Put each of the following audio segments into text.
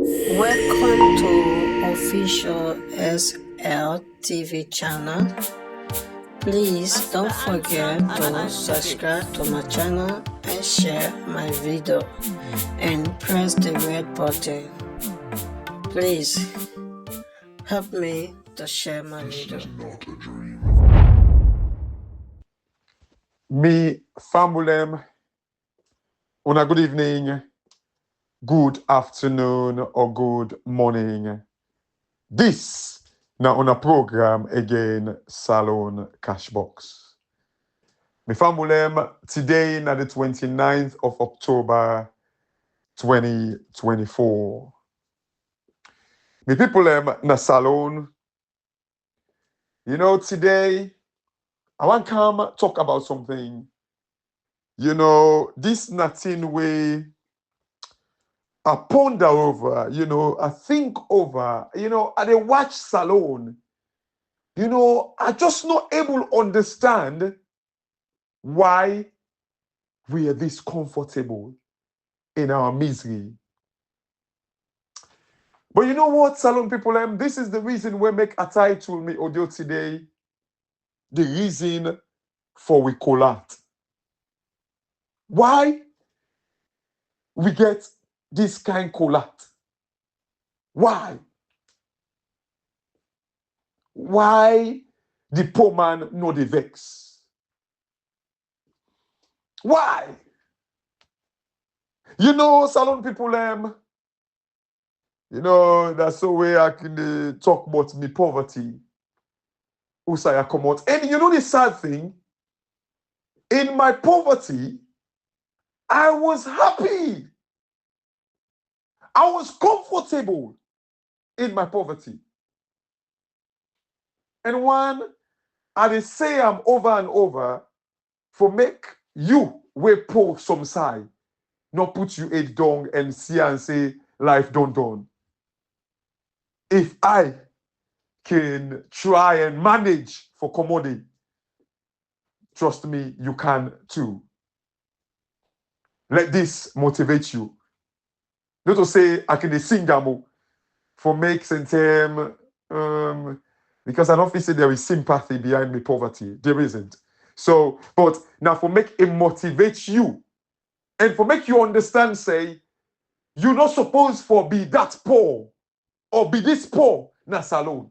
Welcome to official SL TV channel. Please don't forget to subscribe to my channel and share my video and press the red button. Please help me to share my video. Me famulem, una good evening, good afternoon, or good morning. This na una program again, Salon Cashbox. Me famulem, today na the 29th of October 2024. Me peoplem na Salon. You know, today I want to come talk about something. You know, this nothing way I ponder over, I think over, I dey watch Salon. I just not able to understand why we are this comfortable in our misery. But you know what, Salon people, this is the reason we make a title me audio today. The reason for we collapse. Why we get this kind collapse? Why? Why the poor man no dey vex? Why? Salon people, that's the way I can talk about me poverty. Usaya come out. And the sad thing, in my poverty, I was happy. I was comfortable in my poverty. And one, I dey say I'm over and over for make you we poor some side, not put you head down and see and say life done. If I can try and manage for commodity, trust me, you can too. Let this motivate you. Not to say I can sing them for makes and term, because I don't feel say there is sympathy behind my poverty. There isn't. So, but now for make it motivate you, and for make you understand, say, you're not supposed for be that poor or be this poor na Salon.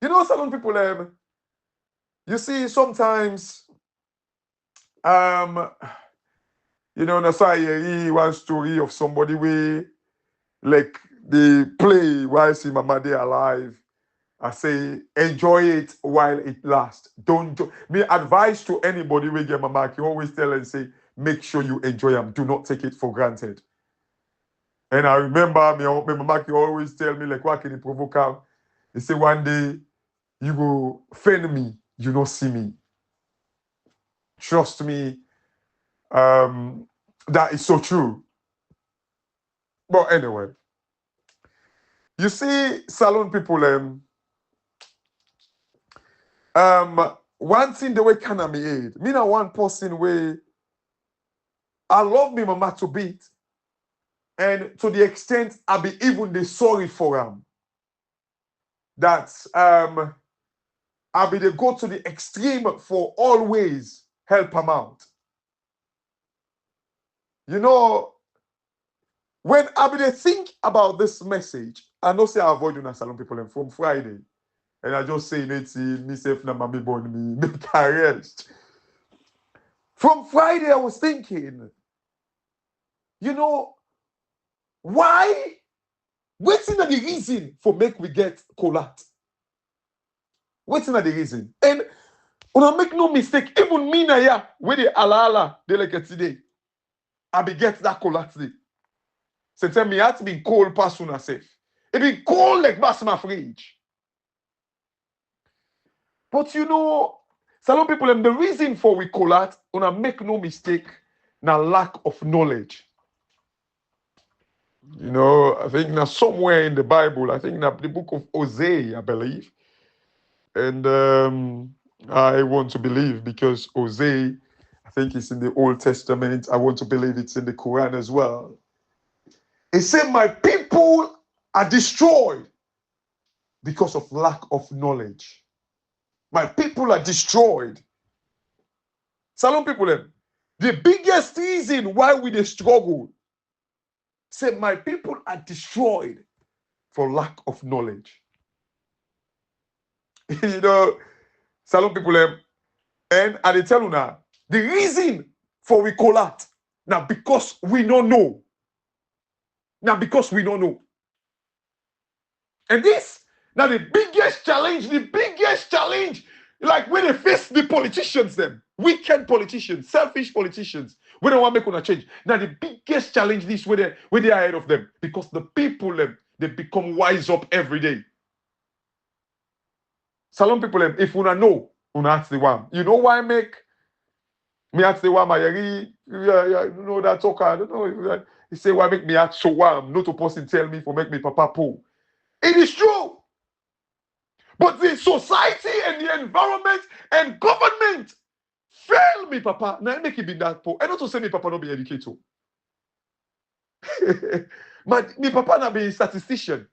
Salon people, you see sometimes, that's why I hear one story of somebody where like they play while see mama they alive. I say enjoy it while it lasts. Don't me advice to anybody we get mama. You always tell and say make sure you enjoy them. Do not take it for granted. And I remember my mama you always tell me like what can you provoke out? They say one day you go offend me, you don't see me. Trust me, that is so true. But anyway, you see, Salon people, one thing the way can I be aid. Me na one person way I love me mama to beat, and to the extent I be even the sorry for him. That I be the go to the extreme for always help him out. When I be the think about this message, I know say I avoid you Salon people from Friday. And I just say it myself na mommy born me, make I rest. From Friday, I was thinking, why? What's the reason for make we get collapse? What's the reason? And when I make no mistake, even me na ya, where the ala they like it today, I be get that collapse day. So tell me, it been cold past una safe. It been cold like past my fridge. But Salon people, the reason for we collapse, when I make no mistake, na lack of knowledge. I think now somewhere in the Bible, I think now the book of Hosea, I believe. And I want to believe because Hosea, I think it's in the Old Testament. I want to believe it's in the Quran as well. It said, my people are destroyed because of lack of knowledge. My people are destroyed. Salon people, the biggest reason why we dey struggle, say my people are destroyed for lack of knowledge. You know, Salon people, and I dey tell you now, the reason for we collapse now because we don't know. Now because we don't know. And this, now the biggest challenge, like when they face the politicians, them wicked politicians, selfish politicians, we don't want to make una change. Now the biggest challenge this where they are ahead of them because the people them they become wise up every day. Salon people them, if una know, una ask the one. You know why me ask the one my you know that talker. I don't know. He say why make me ask so warm, not to person tell me for make me papa pull. It is true. But the society and the environment and government fail me, papa. Now make it be that poor. And not to say me, papa, not be educated. But me, papa, not be a statistician.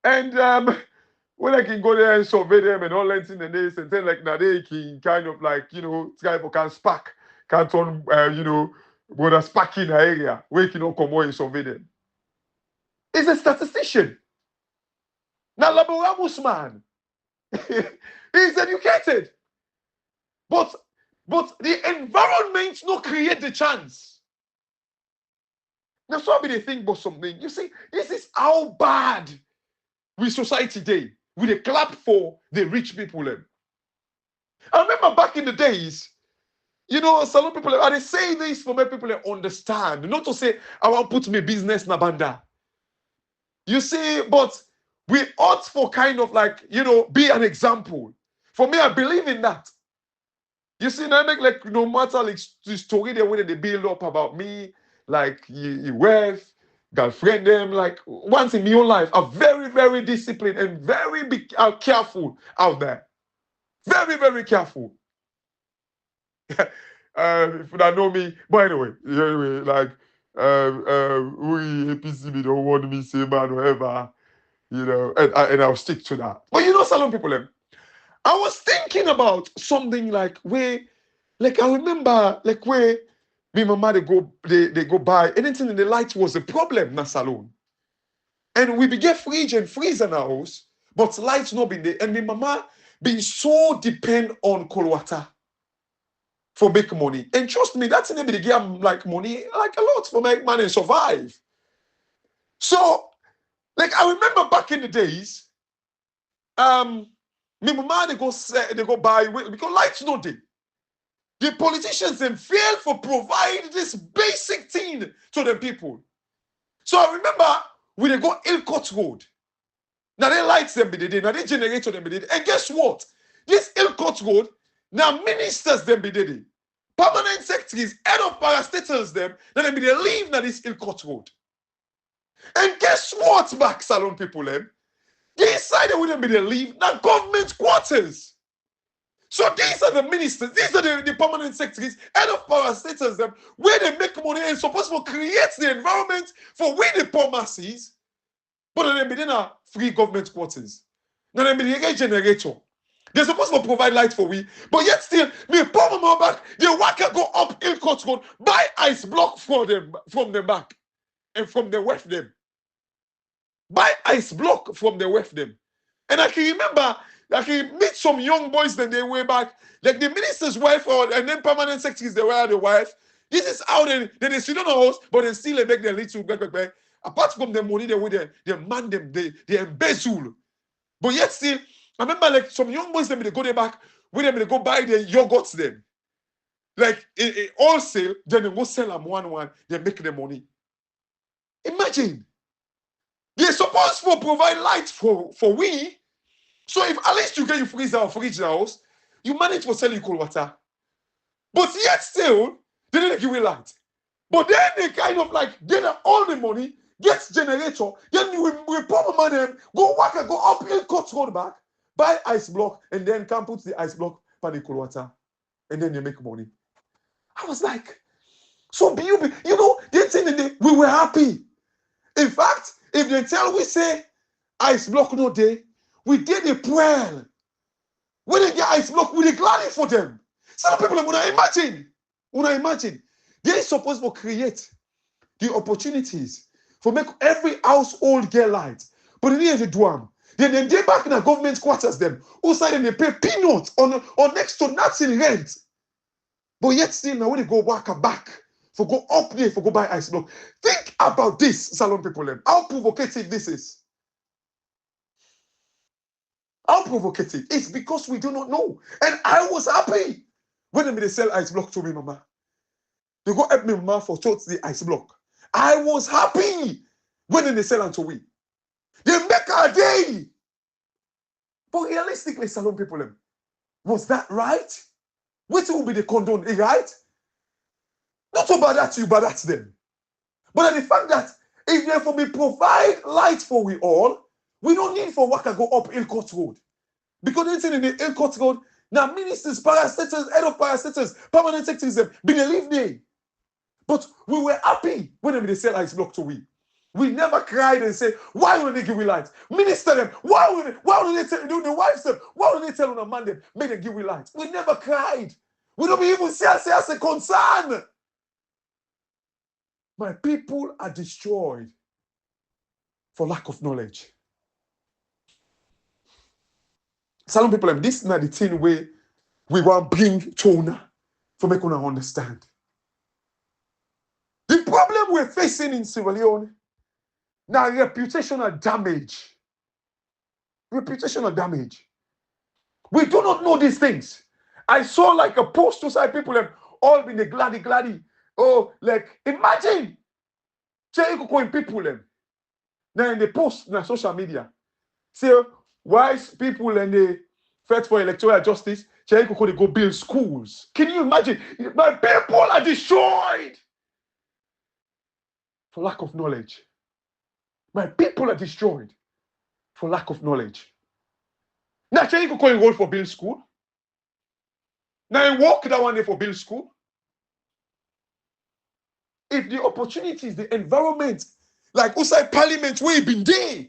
And when I can go there and survey them and all that in the days and then like now they can kind of like, you know, can spark, can turn, you know, when a spark in the area where you can come over and survey them. He's a statistician. Now, Laboramus man. He's educated. But the environment no create the chance. Now, so be they think about something. You see, this is how bad we society today. We dey clap for the rich people. I remember back in the days, you know, some people are they say this for make people understand. Not to say I want to put my business na banda. You see, but we ought for kind of like, you know, be an example. For me, I believe in that. You see, now make like no matter like the story the way that they build up about me, like your wife, girlfriend, them like once in my own life, are very, very disciplined and very careful out there. Very, very careful. If you don't know me, but anyway, like we APC don't want me say man whatever, you know, and I'll stick to that. But you know, Salon people, I was thinking about something like where, like I remember, like where me mama they go buy anything in the light was a problem in the salon, and we began fridge and freezer in our house, but lights not been there, and me mama been so depend on cold water for make money, and trust me, that's in the game like money like a lot for make money and survive. So, like I remember back in the days, me mama they go buy because lights not there. The politicians then fail for provide this basic thing to the people. So I remember when they go Ilcott Road. Now they lights them be there, now they generator them be there. And guess what? This Ilcott Road, now ministers them be there. Permanent secretaries, head of parastatals them, now they be they leave now this Ilcott Road. And guess what, back salon people them? This side they wouldn't be they leave, now government quarters. So these are the ministers, these are the permanent secretaries, head of parastatals them, where they make money and supposed to create the environment for we the poor masses, but then they be in free government quarters. Now they be the generator. They're supposed to provide light for we, but yet still, me poor mama back, they work and go up Ilcott Road, buy ice block for them from the back and from the west them. Buy ice block from the west them. And I can remember, I can meet some young boys then they way back, like the minister's wife and then permanent secretaries, they were the wife. This is how they sit on a house, but they still make their little back. Apart from the money, they man them, they embezzle. But yet still, I remember like some young boys them they go there back, with them they go buy the yogurts then. Like in wholesale, then they go sell them one, they make the money. Imagine. They're supposed to provide light for we. So if at least you get your freezer or fridge in the house, you manage to sell you cold water. But yet still, they didn't give you light. But then they kind of like get all the money, get generator, then we put money, go work and go up Ilcott Road back, buy ice block, and then put the ice block on the cold water. And then you make money. I was like, So the thing we were happy. In fact, if they tell we say ice block no day, we did a prayer. When they get ice block, we dey glad for them. Some people when I imagine, they supposed to create the opportunities for make every household get light. But they need to do them. Then they back in the government quarters them. Outside them they pay peanuts on next to nothing rent. But yet still now when they go back for go up there for go buy ice block. Think about this, salon people. How provocative this is. How provocative. It's because we do not know. And I was happy when they sell ice block to me, mama. They go help me, mama, for towards the ice block. I was happy when they sell unto we. They make our day. But realistically, salon people, was that right? Which will be the condone, right? Not about that you, but that's them. But the fact that if therefore we provide light for we all, we don't need for work and go up Hillcourt Road. Because anything in the Hillcourt Road, now ministers, parastatals, head of parastatals, permanent secretaries, been a leave day. But we were happy when they sell ice block to we. We never cried and say, why would they give we light? Minister them, why would they tell the wives them, why would they tell on a man them, make them give we light? We never cried. We don't even say as a concern. My people are destroyed for lack of knowledge. Some people, this is not the thing where we want to bring Chona for make una understand. The problem we're facing in Sierra Leone, now reputational damage. Reputational damage. We do not know these things. I saw like a post to say people have all been the gladdy. Oh, like imagine in people now in the post on social media. Say wise people and they fight for electoral justice, they go build schools. Can you imagine? My people are destroyed for lack of knowledge. My people are destroyed for lack of knowledge. Now, you could enroll for build school. Now, you walk that one day for build school. If the opportunities, the environment, like outside parliament, where you been there,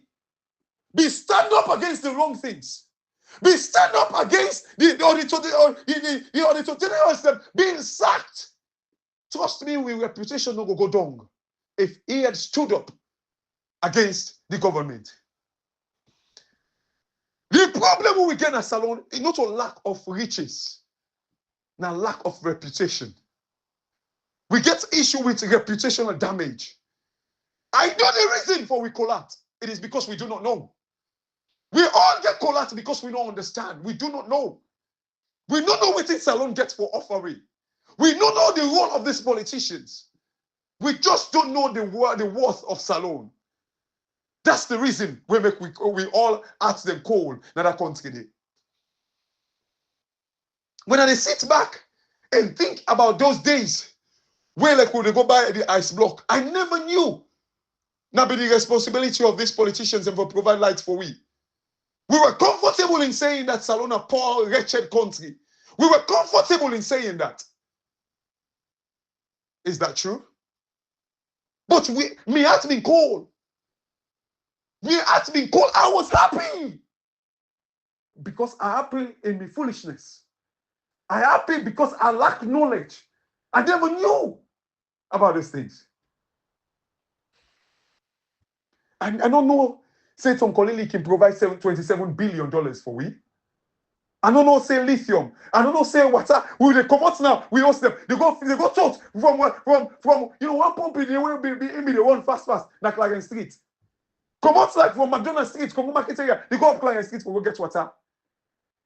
be stand up against the wrong things. Be stand up against the auditor general being sacked. Trust me, with reputation no go down if he had stood up against the government. The problem we get in salon is not a lack of riches, now lack of reputation. We get issue with reputational damage. I know the reason for we collapse. It is because we do not know. We all get collapsed because we don't understand. We do not know. We don't know what salon gets for offering. We don't know the role of these politicians. We just don't know the worth of salon. That's the reason we all ask them cold in that country day. When I sit back and think about those days where like when they go buy the ice block, I never knew now be the responsibility of these politicians and for provide light for we. We were comfortable in saying that Salon a poor, wretched country. We were comfortable in saying that. Is that true? But me heart been cold. Me heart been cold. I was happy. Because I happy in my foolishness. I happy because I lack knowledge. I never knew about these things. I don't know, say Tom Colili can provide $27 billion for we. I don't know, say lithium. I don't know, say water. We will come out now. We host them. They go touch from one pump in the way be the one fast, like Clarence Street. Come out like from McDonald Street, come market area. They go up Clarence Street for go get water.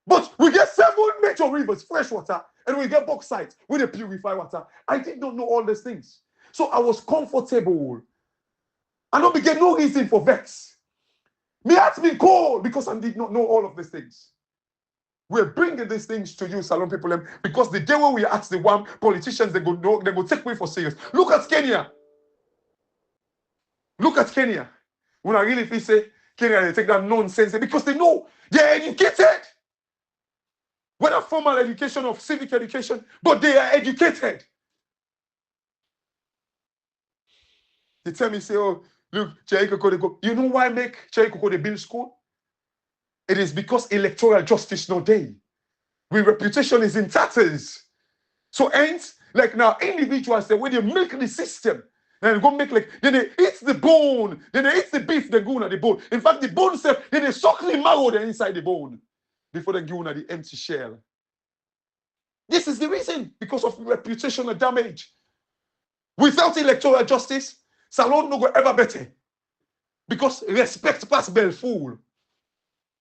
But we get 7 major rivers, fresh water, and we get bauxite with the purify water. I did not know all these things. So I was comfortable. I don't get no reason for vex. Me heart been cold because I did not know all of these things. We're bringing these things to you, Salon people, because the day when we ask the one politicians, they go take me for serious. Look at Kenya. Look at Kenya. When I really feel say Kenya, they take that nonsense because they know they're educated. Whether formal education or civic education, but they are educated. They tell me, say, oh, look, Cherry Coco, they go. You know why make Cherry Coco the build school? It is because electoral justice no day. We reputation is in tatters. So hence, like now, individuals say when they make the system, and go make like, then they eat the bone, then they eat the beef, they go on the bone. In fact, the bone self, then they suck the marrow then inside the bone before they go on the empty shell. This is the reason, because of reputational damage. Without electoral justice, Salon no go ever better. Because respect pass bell fool.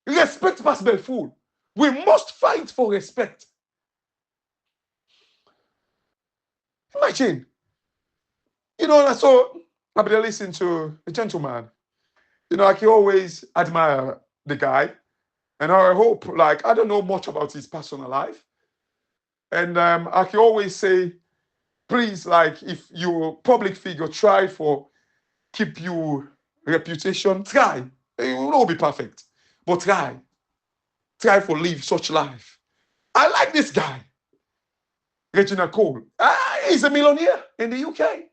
Respect pass bell fool. We must fight for respect. Imagine. You know, so I've been listening to a gentleman. You know, I can always admire the guy. And I hope, like, I don't know much about his personal life. And I can always say, please, like, if you're a public figure, try for keep your reputation. Try. It will not be perfect, but try. Try for live such life. I like this guy, Reginald Cole. He's a millionaire in the UK.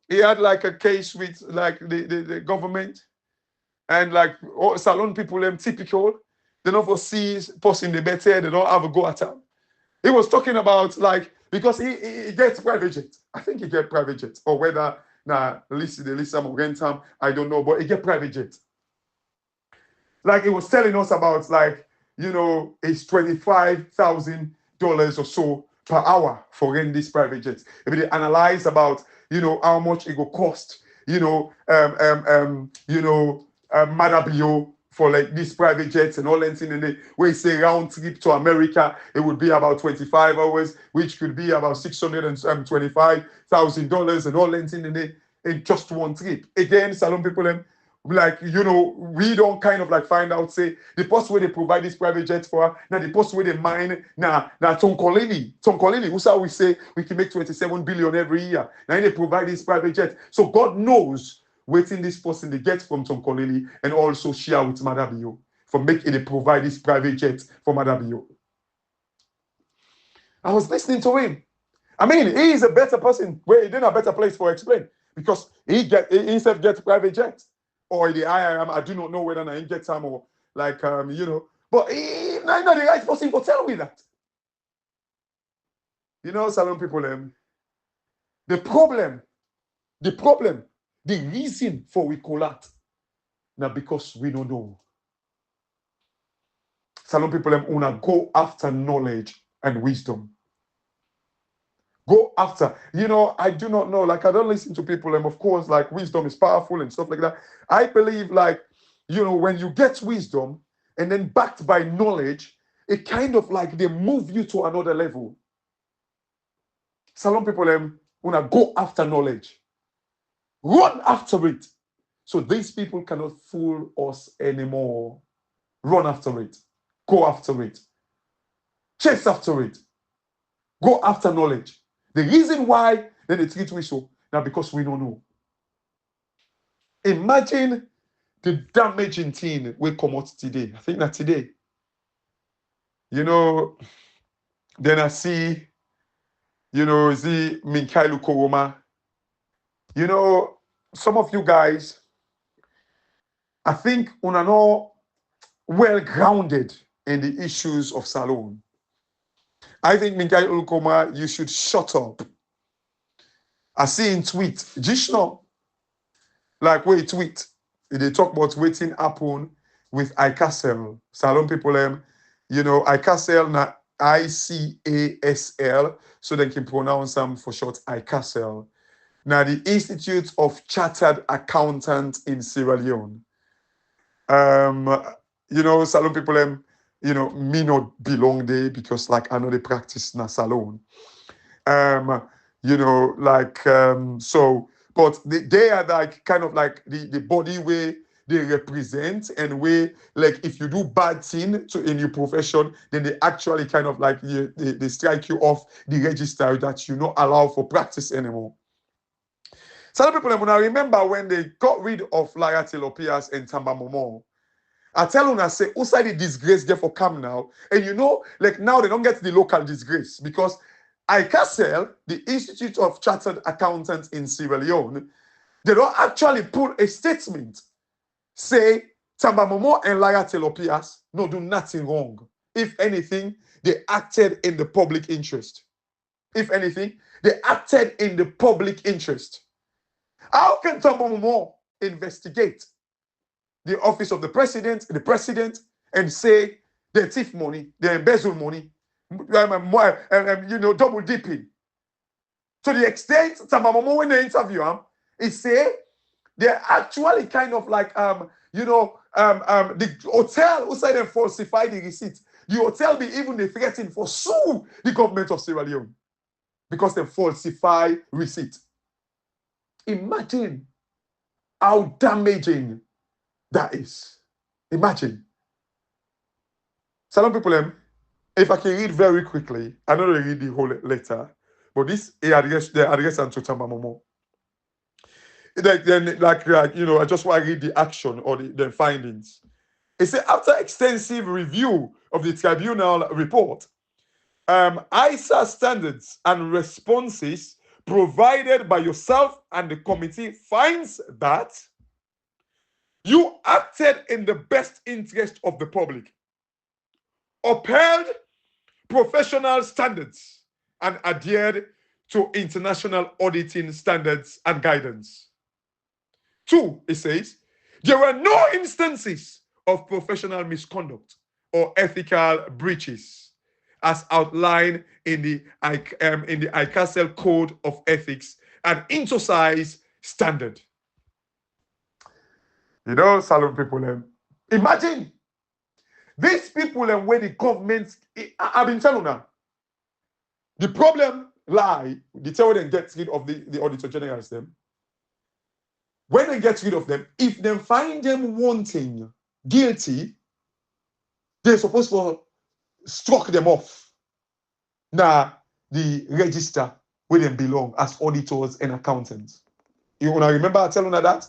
He had like a case with like the government, and like salon people, them typical. They don't foresee person the better. They don't have a go at him. He was talking about like, because he gets private jet. I think he gets private jet, or whether the list some rent him, I don't know, but he get private jet. Like he was telling us about, like, you know, it's $25,000 or so per hour for rent this private jet. If they analyze about, you know, how much it will cost, you know, Madabio for like these private jets and all that thing, and they where say round trip to America, it would be about 25 hours, which could be about $625,000 and all that thing in just one trip. Again, salon people them, like, you know, we don't kind of like find out, say, the post where they provide this private jet for, now the post where they mine, now Tonkolini, who's how we say we can make 27 billion every year. Now they provide this private jet. So God knows waiting this person they get from Tonkolini and also share with Madabio for making they provide this private jet for Madabio. I was listening to him. I mean, he is a better person where he didn't a better place for explain, because he himself gets private jet. Or the IRM, I do not know whether I get some or like you know, but he's not the right person to tell me that. You know, salon people, the problem, the reason for we call that, now because we don't know. Salon people, wanna go after knowledge and wisdom. Go after, you know, I do not know, like I don't listen to people, and of course, like wisdom is powerful and stuff like that. I believe, like, you know, when you get wisdom and then backed by knowledge, it kind of like they move you to another level. Salon people wanna go after knowledge, run after it. So these people cannot fool us anymore. Run after it, go after it, chase after it, go after knowledge. The reason why then they treat we so now because we don't know. Imagine the damaging thing we come out today. I think that today, you know, then I see, you know, the Minkailu Koroma. You know, some of you guys, I think, are not well grounded in the issues of Salon. I think Minkailu Koroma, you should shut up. I see in tweet, Jishno, like where he tweet, they talk about waiting happen with ICASL. Salon people, you know, ICASL na ICASL, so they can pronounce them for short ICASL. Now the Institute of Chartered Accountants in Sierra Leone. You know, salon people, you know, me not belong there because like I know they practice na salon. You know, like so, but they are like kind of like the body where they represent, and where like if you do bad thing in your profession, then they actually kind of like they strike you off the register that you're not allowed for practice anymore. Some people, when I remember when they got rid of Lara Telopias and Tamba Momo, I tell them, I say, outside the disgrace get for come now, and you know, like now they don't get the local disgrace because ICASEL, the Institute of Chartered Accountants in Sierra Leone, they don't actually put a statement, say, Tamba Momo and Lara Telopias no do nothing wrong. If anything, they acted in the public interest. If anything, they acted in the public interest. How can Tamba Momo investigate the office of the president, and say they thief money, they embezzle money, double dipping? To the extent Tamba Momo, when they interview him, he say they're actually kind of like the hotel who said they falsify the receipt. The hotel be even they threaten for sue the government of Sierra Leone because they falsify receipt. Imagine how damaging that is. Imagine. Some people, if I can read very quickly, I know they read the whole letter, but this the address and to Tamba Momo. Then, I just want to read the action or the findings. It says, after extensive review of the tribunal report, ISA standards and responses provided by yourself and the committee finds that you acted in the best interest of the public, upheld professional standards, and adhered to international auditing standards and guidance. 2, it says, there were no instances of professional misconduct or ethical breaches as outlined in the ICASEL Code of Ethics and Intersize Standard. Salon people, imagine these people and where the government, I've been telling now, the problem lie, the tell them get rid of the Auditor Generals them. When they get rid of them, if they find them wanting, guilty, they're supposed to struck them off. Now, the register where they belong as auditors and accountants. You want to remember I tell you that?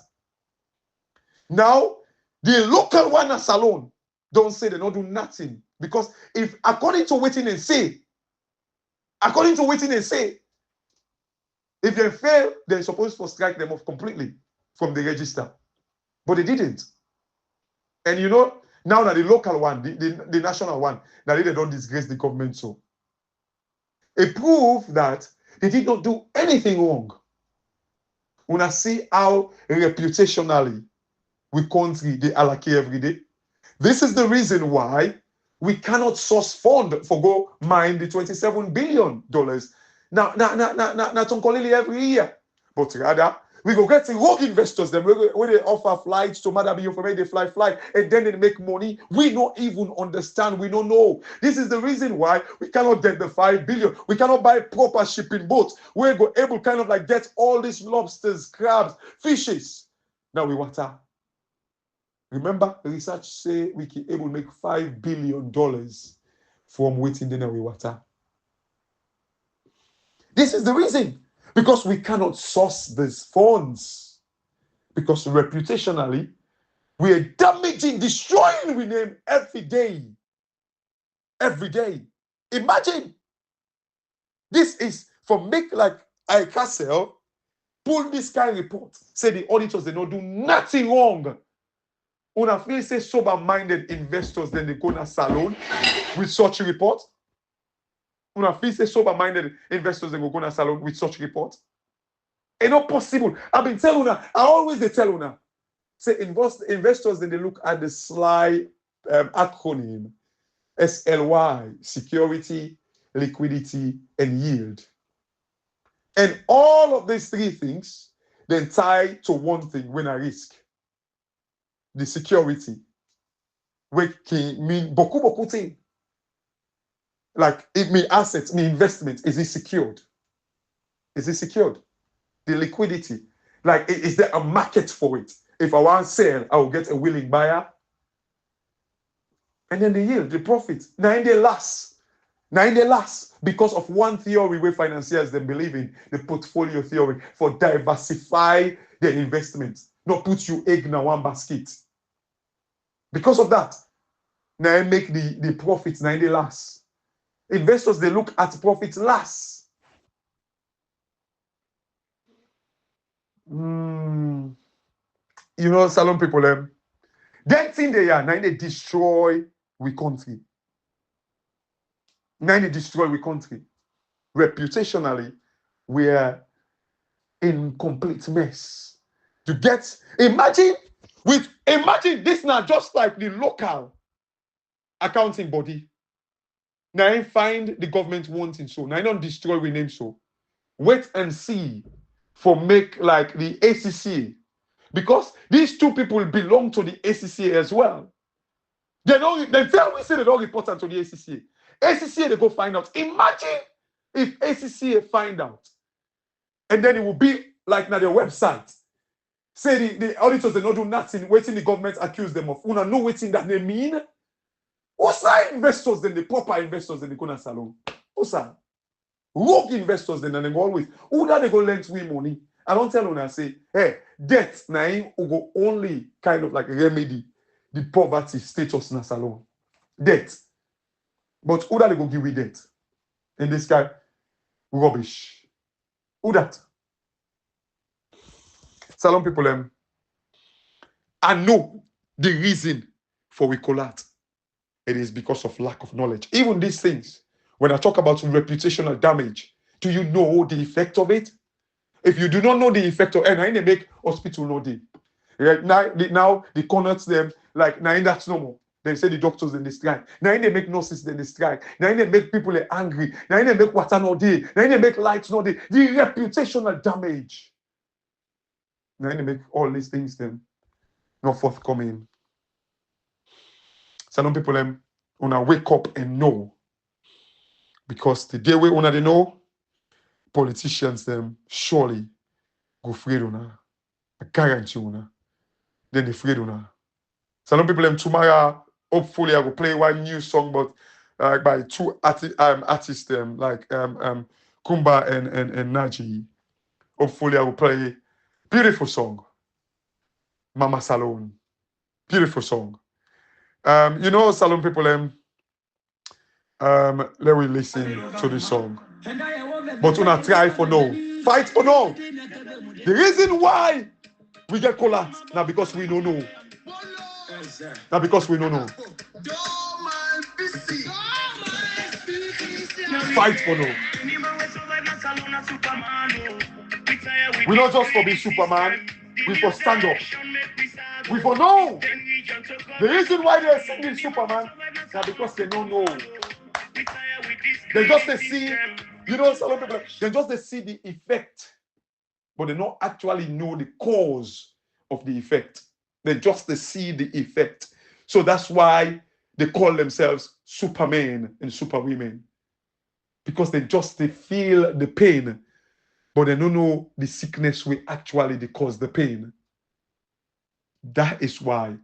Now, the local one as alone don't say they don't do nothing. Because if, according to waiting and say, if they fail, they're supposed to strike them off completely from the register. But they didn't. And now that the local one, the national one, that they don't disgrace the government so. It proved that they did not do anything wrong. When I see how reputationally we country they allocate every day. This is the reason why we cannot source fund for go mine the $27 billion. Now, every year. But rather, we go get the rogue investors, them where they offer flights to Madabi for they fly, and then they make money. We don't even understand. We don't know. This is the reason why we cannot get the $5 billion. We cannot buy proper shipping boats. We're able kind of like get all these lobsters, crabs, fishes. Now we water. Remember, research say we can able to make $5 billion from waiting dinner we water. This is the reason. Because we cannot source these funds. Because reputationally, we are damaging, destroying we name every day. Every day. Imagine. This is for make like ICASEL pull this kind of report. Say the auditors, they don't do nothing wrong. Una feel say sober-minded investors, then they go in a salon with such a report. Una feel say sober-minded investors, they go in a salon with such a report. It's not possible. I've been telling una, I always tell una, say investors, then they look at the SLY acronym, SLY, security, liquidity, and yield. And all of these three things then tie to one thing when I risk. The security, which can mean boku thing. Like it mean assets, mean investment. Is it secured? Is it secured? The liquidity, like is there a market for it? If I want to sell, I will get a willing buyer. And then the yield, the profit. Now in the last because of one theory where financiers they believe in, the portfolio theory for diversify their investments, not put you egg in one basket. Because of that, now I make the profits now in the last. Investors, they look at profits last. You know, Salon people, that thing they are, now they destroy we country. Now they destroy we country. Reputationally, we are in complete mess. To get, imagine this now just like the local accounting body. Now I find the government wanting so. Now I don't destroy we name so. Wait and see for make like the ACCA. Because these two people belong to the ACCA as well. They tell we say they don't report to the ACCA. ACCA they go find out. Imagine if ACCA find out, and then it will be like na their website. Say the auditors they don't do nothing. Waiting the government accuse them of. Una know waiting that they mean. What's that investors then the proper investors in the corner salon? What's that? Rogue investors then and they go always. Who that they go lend me money? I don't tell Una say, hey, debt na who go only kind of like remedy the poverty status na salon. Debt. But who that they go give we debt? In this guy, rubbish. Who that? Salon people, I know the reason for we collapse. It is because of lack of knowledge. Even these things, when I talk about reputational damage, do you know the effect of it? If you do not know the effect of it, and they make hospital no day. Right? Now they connect them like now that's normal. They say the doctors in the strike. Now they make nurses in the strike. Now they make people angry. Now they make water no day. Now they make lights no day. The reputational damage. Now they make all these things then not forthcoming. Some people wanna wake up and know. Because the day we wanna they know, politicians them surely go afraid una. I guarantee una. Then they afraid una. Some people tomorrow, hopefully I will play one new song, but by two artists like Kumba and Naji. Hopefully I will play beautiful song. Mama Salon. Beautiful song. You know, Salon people, let me listen to this song. But we're not try for no. Fight for no. The reason why we get collapsed now because we don't know. Now because we don't know. Fight for no. We not just for be Superman. We for stand up. We for know. The reason why they're singing Superman now because they don't know. They just they see, you know, some people they just they see the effect, but they don't actually know the cause of the effect. They just they see the effect. So that's why they call themselves Supermen and Superwomen. Because they feel the pain, but they don't know the sickness will actually cause the pain. That is why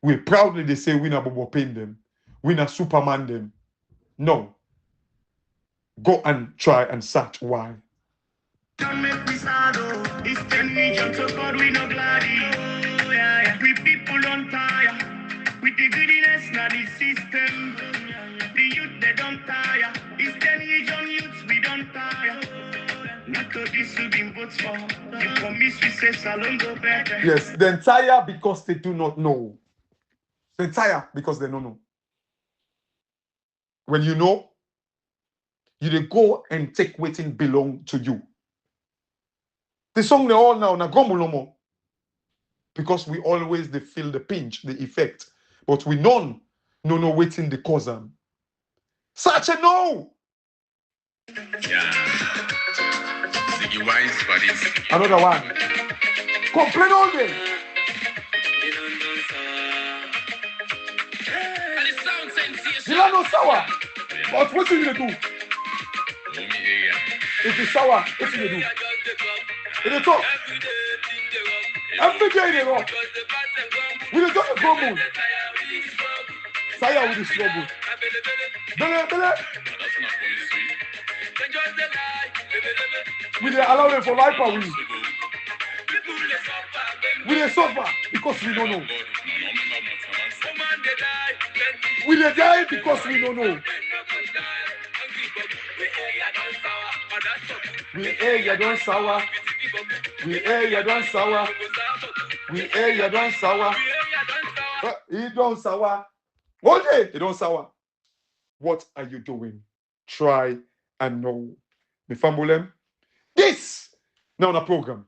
we proudly they say we not pain them, we not Superman them. No. Go and try and search why. Don't make me sad, oh. It's 10 regions, so God we no gladdy. Oh, yeah. We people don't tire. With the goodness, not the system. The youth, they don't tire. It's 10 region youths, we don't tire. Not to this will be votes for. You promise we say salon go better. Yes, they tire because they do not know. They tire because they don't know. When you know, you go and take waiting belong to you. The song they all now na gomulomo. Because we always they feel the pinch, the effect. But we no waiting the cause them. Such a no. Yeah. Another one. Complain all day. You don't know sour. But what do you do? If it's sour, what do you do? In the top. Every day they rock. We don't just go moon. Saya with the struggle. Bele. We dey allow them for life and we dey suffer because we don't know. We dey die because we don't know. We area don't sour. We hear you don't sour. We hear you don't sour. He don't sour. One day, he don't sour. What are you doing? Try and know. Me famulem. This now on a program.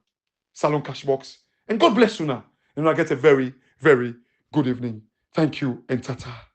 Salon Cashbox. And God bless you now. And I get a very, very good evening. Thank you and tata.